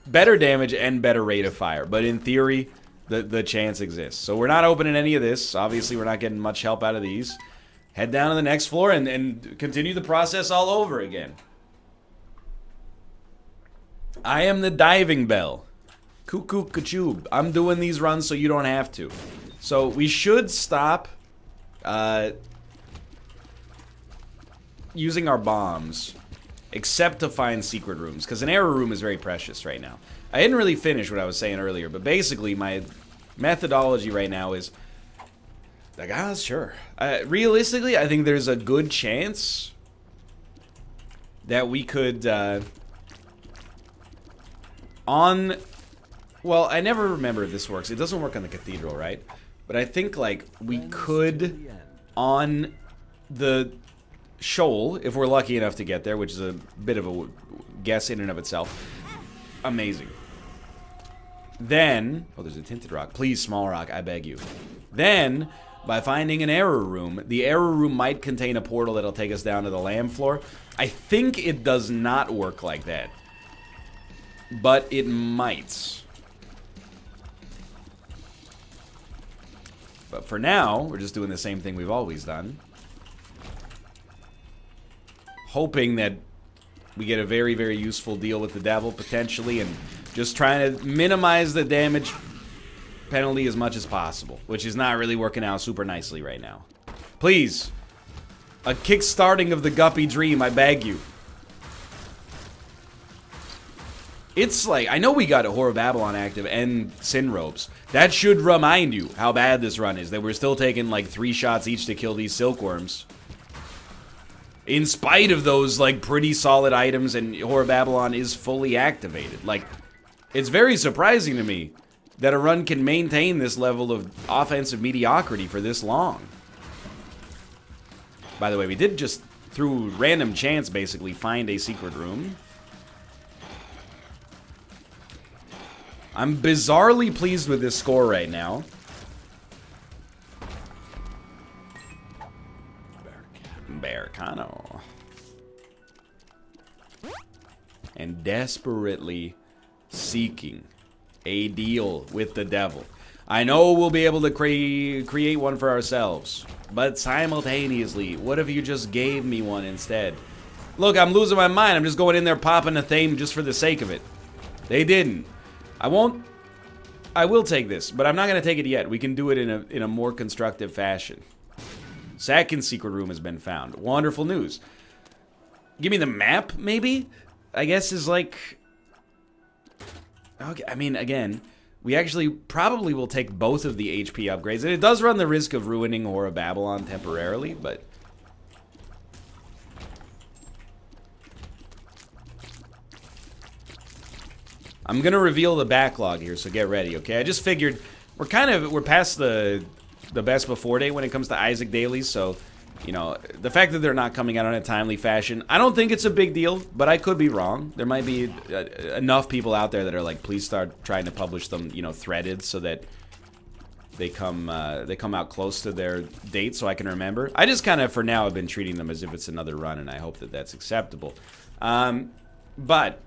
better damage and better rate of fire. But in theory, the chance exists. So we're not opening any of this. Obviously, we're not getting much help out of these. Head down to the next floor and continue the process all over again. I am the diving bell. Cuckoo kachoob. I'm doing these runs so you don't have to. So we should stop using our bombs, except to find secret rooms, because an error room is very precious right now. I didn't really finish what I was saying earlier, but basically my methodology right now is, like, sure. Realistically, I think there's a good chance that we could, well, I never remember if this works. It doesn't work on the cathedral, right? But I think, like, we could, on the shoal, if we're lucky enough to get there, which is a bit of a guess in and of itself. Amazing. Then, oh, there's a tinted rock. Please, small rock, I beg you. Then, by finding an error room, the error room might contain a portal that'll take us down to the lamb floor. I think it does not work like that, but it might. But for now, we're just doing the same thing we've always done. Hoping that we get a very, very useful deal with the devil, potentially, and just trying to minimize the damage penalty as much as possible, which is not really working out super nicely right now. Please, a kick-starting of the Guppy Dream, I beg you. It's like, I know we got a Whore of Babylon active and Sin Robes. That should remind you how bad this run is, that we're still taking like 3 shots each to kill these silkworms. In spite of those, like, pretty solid items, and Whore of Babylon is fully activated. Like, it's very surprising to me that a run can maintain this level of offensive mediocrity for this long. By the way, we did just, through random chance, basically, find a secret room. I'm bizarrely pleased with this score right now. Bercano. And desperately seeking a deal with the devil. I know we'll be able to create one for ourselves, but simultaneously, what if you just gave me one instead? Look, I'm losing my mind. I'm just going in there popping a theme just for the sake of it. They didn't. I will take this, but I'm not going to take it yet. We can do it in a more constructive fashion. Second secret room has been found. Wonderful news. Give me the map, maybe? I guess is like... Okay, I mean, again, we actually probably will take both of the HP upgrades. And it does run the risk of ruining Whore of Babylon temporarily, but... I'm gonna reveal the backlog here, so get ready, okay? I just figured we're past the best before date when it comes to Isaac dailies, so, you know, the fact that they're not coming out in a timely fashion, I don't think it's a big deal, but I could be wrong. There might be enough people out there that are like, please start trying to publish them, you know, threaded so that they come out close to their date so I can remember. I just kind of, for now, have been treating them as if it's another run, and I hope that that's acceptable. But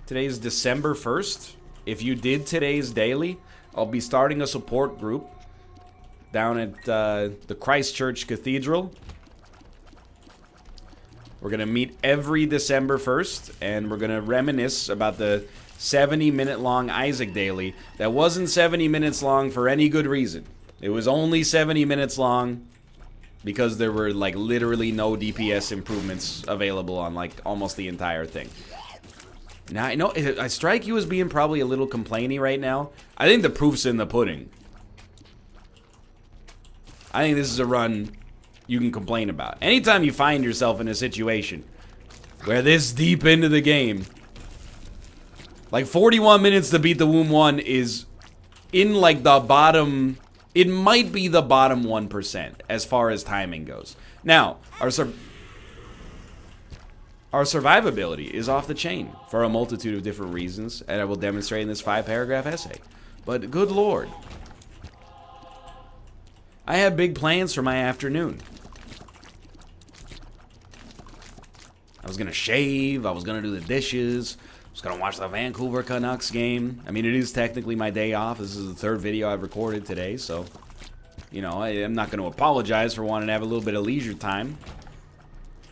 today's December 1st. If you did today's daily, I'll be starting a support group down at the Christchurch Cathedral. We're going to meet every December 1st, and we're going to reminisce about the 70-minute long Isaac daily that wasn't 70 minutes long for any good reason. It was only 70 minutes long because there were, like, literally no DPS improvements available on, like, almost the entire thing. Now, I know, I strike you as being probably a little complainy right now. I think the proof's in the pudding. I think this is a run you can complain about. Anytime you find yourself in a situation where this deep into the game, like 41 minutes to beat the Womb 1 is in like the bottom, it might be the bottom 1% as far as timing goes. Now, Our survivability is off the chain for a multitude of different reasons, and I will demonstrate in this 5-paragraph essay. But good lord. I have big plans for my afternoon. I was gonna shave, I was gonna do the dishes, I was gonna watch the Vancouver Canucks game. I mean, it is technically my day off. This is the 3rd video I've recorded today, so, you know, I'm not gonna apologize for wanting to have a little bit of leisure time.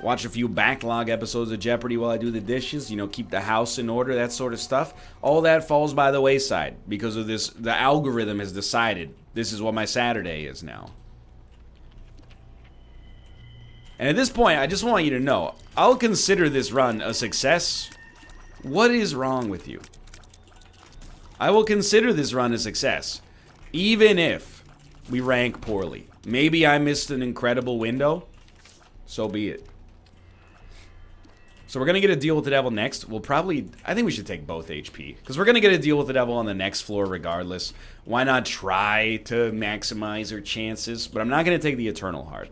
Watch a few backlog episodes of Jeopardy while I do the dishes, you know, keep the house in order, that sort of stuff. All that falls by the wayside because of this. The algorithm has decided this is what my Saturday is now. And at this point, I just want you to know, I'll consider this run a success. What is wrong with you? I will consider this run a success, even if we rank poorly. Maybe I missed an incredible window. So be it. So we're going to get a deal with the devil next. We'll probably... I think we should take both HP. Because we're going to get a deal with the devil on the next floor regardless. Why not try to maximize our chances? But I'm not going to take the Eternal Heart.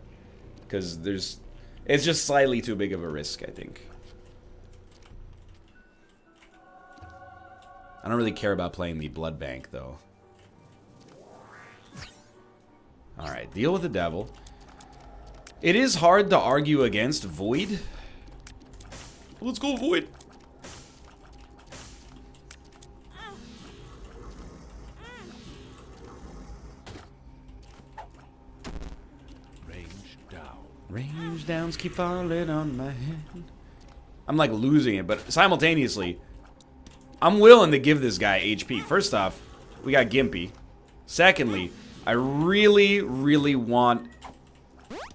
Because there's... It's just slightly too big of a risk, I think. I don't really care about playing the Blood Bank, though. Alright, deal with the devil. It is hard to argue against Void. Let's go, Void. Range down. Range downs keep falling on my head. I'm like losing it, but simultaneously, I'm willing to give this guy HP. First off, we got Gimpy. Secondly, I really, really want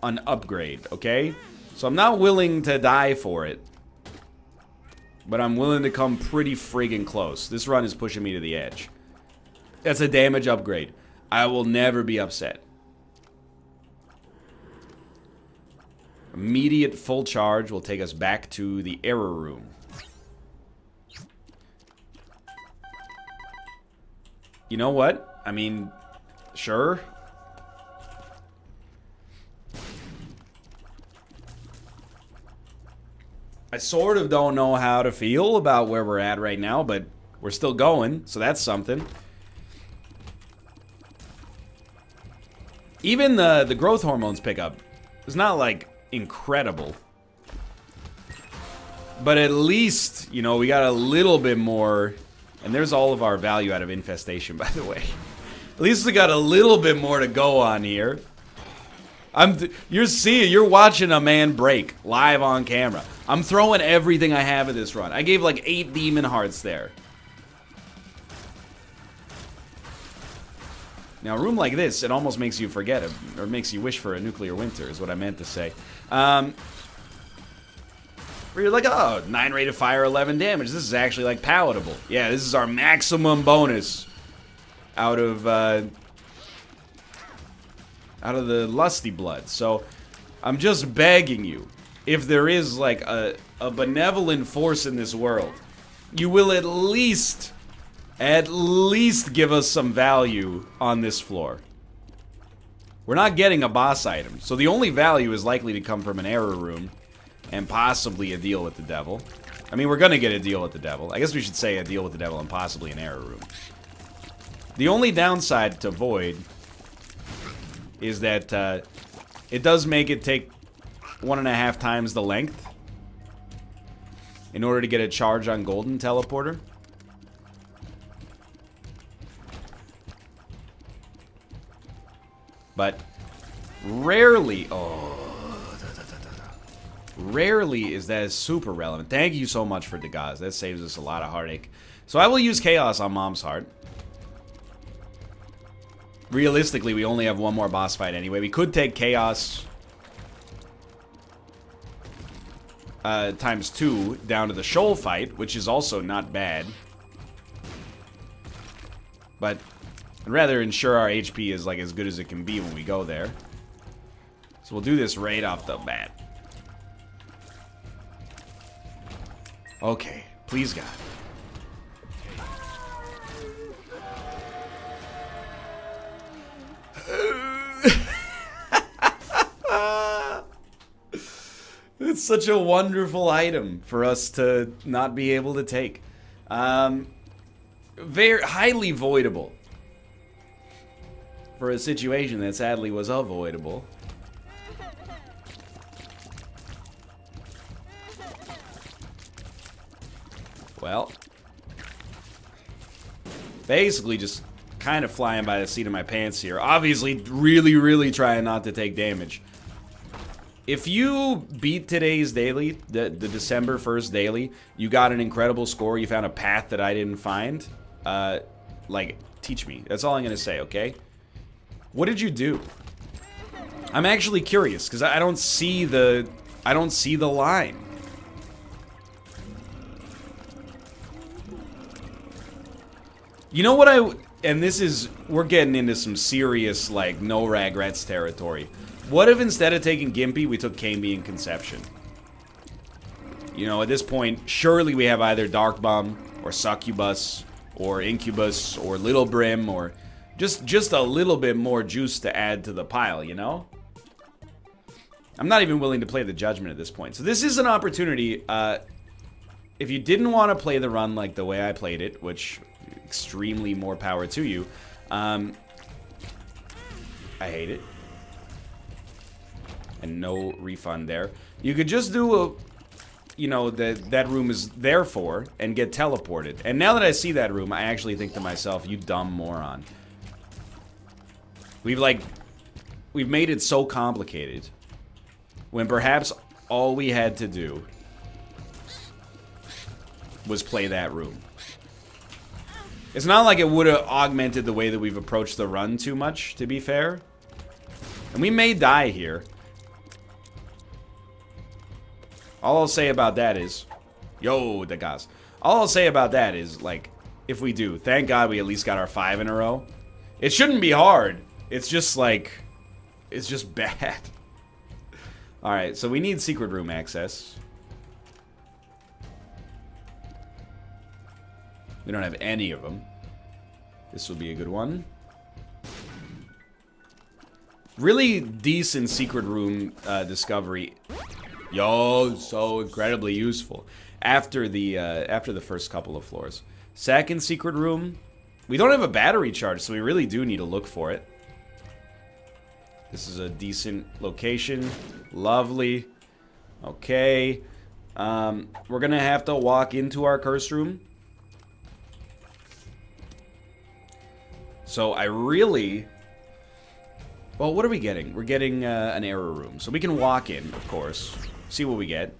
an upgrade, okay? So I'm not willing to die for it. But I'm willing to come pretty friggin' close. This run is pushing me to the edge. That's a damage upgrade. I will never be upset. Immediate full charge will take us back to the error room. You know what? I mean, sure. I sort of don't know how to feel about where we're at right now, but we're still going, so that's something. Even the growth hormones pickup is not, like, incredible. But at least, you know, we got a little bit more... And there's all of our value out of infestation, by the way. At least we got a little bit more to go on here. You're watching a man break live on camera. I'm throwing everything I have at this run. I gave like 8 demon hearts there. Now, a room like this, it almost makes you forget it, or makes you wish for a nuclear winter, is what I meant to say. Where you're like, oh, 9 rate of fire, 11 damage. This is actually like palatable. Yeah, this is our maximum bonus out of the lusty blood. So I'm just begging you, if there is like a benevolent force in this world, you will at least give us some value on this floor. We're not getting a boss item, so the only value is likely to come from an error room and possibly a deal with the devil. I mean, we're gonna get a deal with the devil. I guess we should say a deal with the devil and possibly an error room. The only downside to Void is that it does make it take 1.5 times the length in order to get a charge on Golden Teleporter. But rarely, rarely is that super relevant. Thank you so much for Degaz. That saves us a lot of heartache. So I will use Chaos on Mom's Heart. Realistically, we only have one more boss fight anyway. We could take Chaos times 2 down to the Shoal fight, which is also not bad. But I'd rather ensure our HP is like as good as it can be when we go there. So we'll do this right off the bat. Okay, please God. It's such a wonderful item for us to not be able to take. Very highly voidable. For a situation that sadly was avoidable. Well. Basically just kind of flying by the seat of my pants here. Obviously really trying not to take damage. If you beat today's daily, the December 1st daily, you got an incredible score, you found a path that I didn't find, like, teach me. That's all I'm gonna say, okay? What did you do? I'm actually curious, because I don't see the line. You know what and this is, we're getting into some serious, like, no regrets territory. What if instead of taking Gimpy, we took Kami and Conception? You know, at this point, surely we have either Dark Bum, or Succubus, or Incubus, or Little Brim, or just a little bit more juice to add to the pile, you know? I'm not even willing to play the Judgment at this point. So this is an opportunity, if you didn't want to play the run like the way I played it, which, extremely more power to you, I hate it. And no refund there. You could just do a, you know, that room is there for, and get teleported. And now that I see that room, I actually think to myself, you dumb moron. We've made it so complicated, when perhaps all we had to do was play that room. It's not like it would have augmented the way that we've approached the run too much, to be fair. And we may die here. All I'll say about that is... Yo, the gas. All I'll say about that is, like, if we do, thank God we at least got our 5 in a row. It shouldn't be hard. It's just, like... It's just bad. Alright, so we need secret room access. We don't have any of them. This will be a good one. Really decent secret room discovery. Yo, so incredibly useful. After the first couple of floors. Second secret room. We don't have a battery charge, so we really do need to look for it. This is a decent location. Lovely. Okay. We're gonna have to walk into our curse room. So I really... Well, what are we getting? We're getting an error room. So we can walk in, of course. See what we get.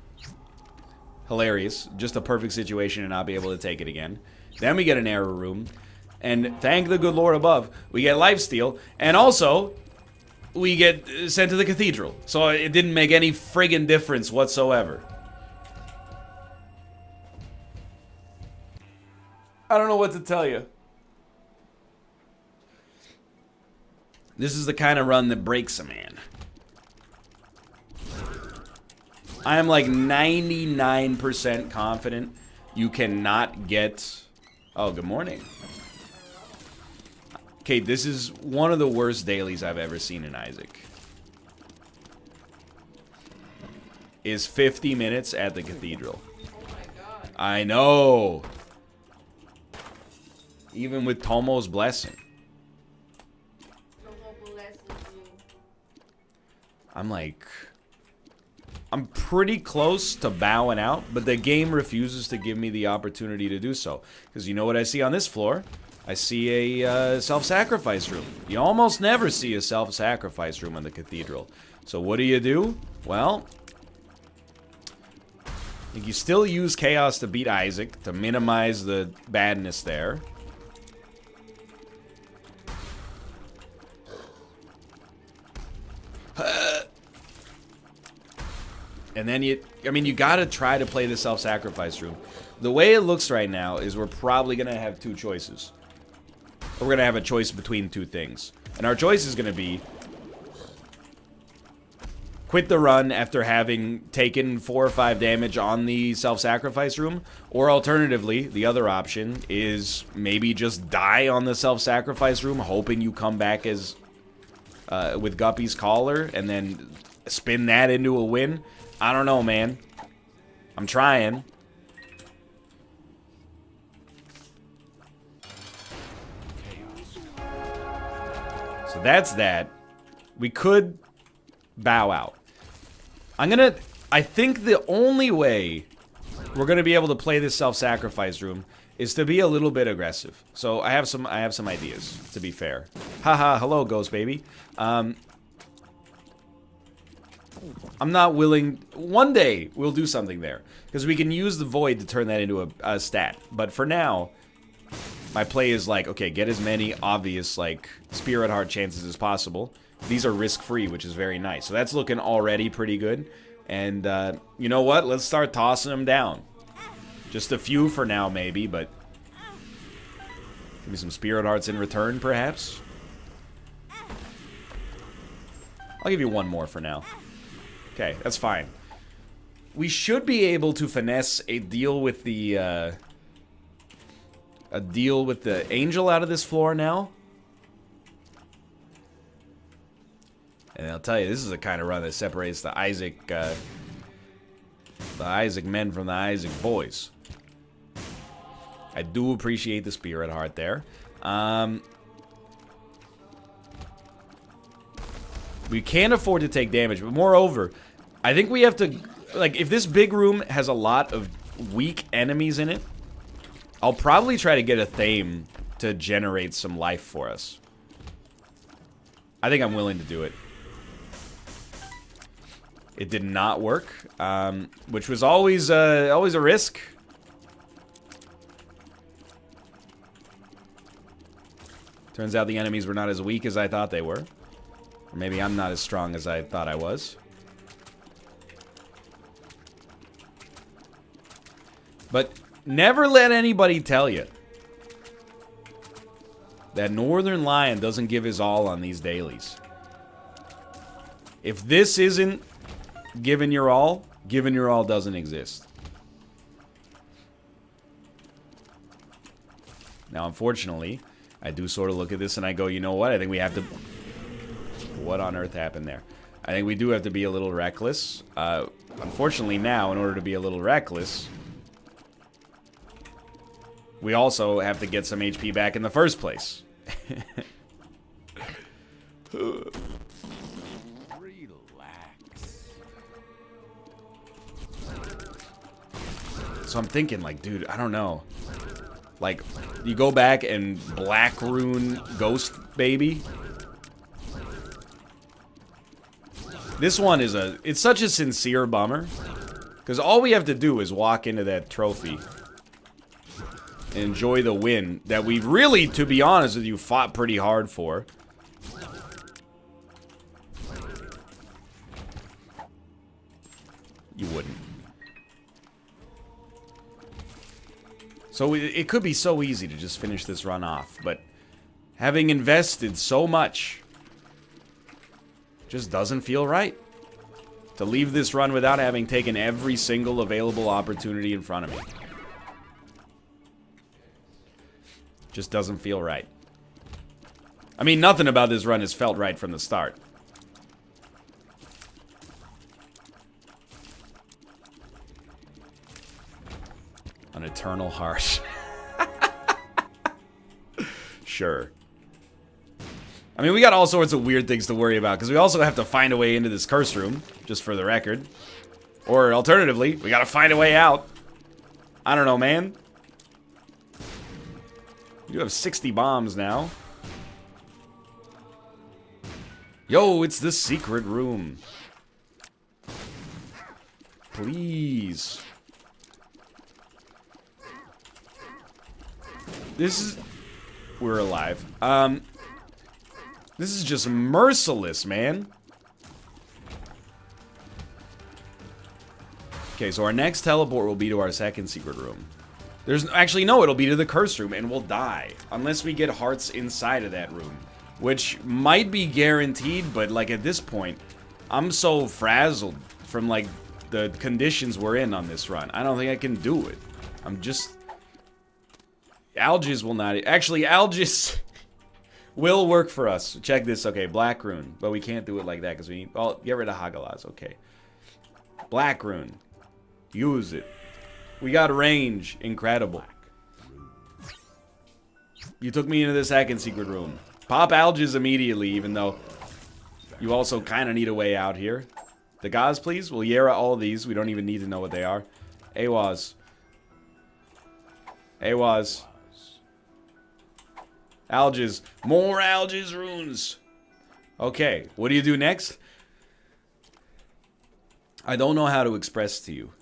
Hilarious. Just a perfect situation to not be able to take it again. Then we get an error room. And thank the good Lord above, we get lifesteal. And also, we get sent to the cathedral. So it didn't make any friggin' difference whatsoever. I don't know what to tell you. This is the kind of run that breaks a man. I am like 99% confident you cannot get... Oh, good morning. Okay, this is one of the worst dailies I've ever seen in Isaac. Is 50 minutes at the cathedral. Oh my God. I know. Even with Tomo's blessing. I'm like... I'm pretty close to bowing out, but the game refuses to give me the opportunity to do so. Because you know what I see on this floor? I see a self-sacrifice room. You almost never see a self-sacrifice room in the cathedral. So what do? Well... I think you still use Chaos to beat Isaac, to minimize the badness there. And then you gotta try to play the self-sacrifice room. The way it looks right now is we're probably gonna have two choices. Or we're gonna have a choice between two things. And our choice is gonna be quit the run after having taken 4 or 5 damage on the self-sacrifice room. Or alternatively, the other option is maybe just die on the self-sacrifice room, hoping you come back as with Guppy's collar, and then spin that into a win. I don't know, man. I'm trying. So that's that. We could bow out. I think the only way we're gonna be able to play this self-sacrifice room is to be a little bit aggressive. So I have some ideas, to be fair. Haha, hello, ghost baby. I'm not willing. One day we'll do something there because we can use the void to turn that into a stat. But for now, my play is like, okay, get as many obvious like spirit heart chances as possible. These are risk-free, which is very nice. So that's looking already pretty good. And you know what? Let's start tossing them down. Just a few for now, maybe, but give me some spirit hearts in return, perhaps. I'll give you one more for now. Okay, that's fine. We should be able to finesse a deal with the angel out of this floor now. And I'll tell you, this is the kind of run that separates the Isaac men from the Isaac boys. I do appreciate the spirit heart there. We can't afford to take damage, but moreover, I think we have to, like, if this big room has a lot of weak enemies in it, I'll probably try to get a Thame to generate some life for us. I think I'm willing to do it. It did not work, which was always a risk. Turns out the enemies were not as weak as I thought they were. Or maybe I'm not as strong as I thought I was. But never let anybody tell you that Northernlion doesn't give his all on these dailies. If this isn't giving your all doesn't exist. Now, unfortunately, I do sort of look at this and I go, you know what? I think we have to... What on earth happened there? I think we do have to be a little reckless. Unfortunately now, in order to be a little reckless, we also have to get some HP back in the first place. So I'm thinking, like, dude, I don't know. Like, you go back and Black Rune Ghost Baby. This one is it's such a sincere bummer. Because all we have to do is walk into that trophy and enjoy the win that we really, to be honest with you, fought pretty hard for. You wouldn't. So it could be so easy to just finish this run off, but having invested so much just doesn't feel right. To leave this run without having taken every single available opportunity in front of me. Just doesn't feel right. I mean, nothing about this run has felt right from the start. An eternal heart. Sure. I mean, we got all sorts of weird things to worry about, because we also have to find a way into this curse room, just for the record. Or, alternatively, we gotta find a way out. I don't know, man. You have 60 bombs now. Yo, it's the secret room. Please. This is... We're alive. This is just merciless, man. Okay, so our next teleport will be to our second secret room. There's... Actually, no, it'll be to the curse room, and we'll die. Unless we get hearts inside of that room. Which might be guaranteed, but, like, at this point, I'm so frazzled from, like, the conditions we're in on this run. I don't think I can do it. I'm just... Algis will not... Actually, Algis will work for us. Check this. Okay, Black Rune. But we can't do it like that because we need... Oh, get rid of Hagalaz. Okay. Black rune. Use it. We got range. Incredible. You took me into the second secret room. Pop algaes immediately, even though you also kind of need a way out here. The gods, please. We'll Yera all these. We don't even need to know what they are. Awaz. Awaz. Algaes. More algaes runes. Okay, what do you do next? I don't know how to express to you.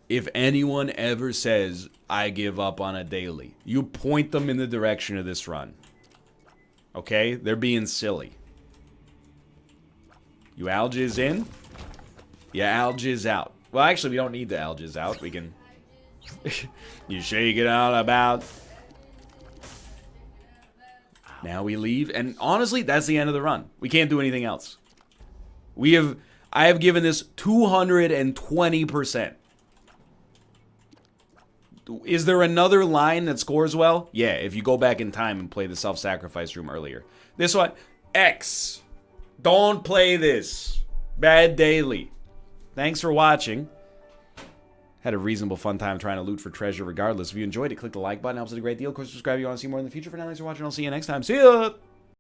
If anyone ever says, I give up on a daily, you point them in the direction of this run. Okay? They're being silly. You algaes in. You algaes out. Well, actually, we don't need the algaes out. We can... you shake it all about. Now we leave. And honestly, that's the end of the run. We can't do anything else. I have given this 220%. Is there another line that scores well? Yeah, if you go back in time and play the self-sacrifice room earlier. This one, X. Don't play this. Bad daily. Thanks for watching. Had a reasonable fun time trying to loot for treasure regardless. If you enjoyed it, click the like button. Helps it a great deal. Of course, subscribe if you want to see more in the future. For now, thanks for watching. I'll see you next time. See ya!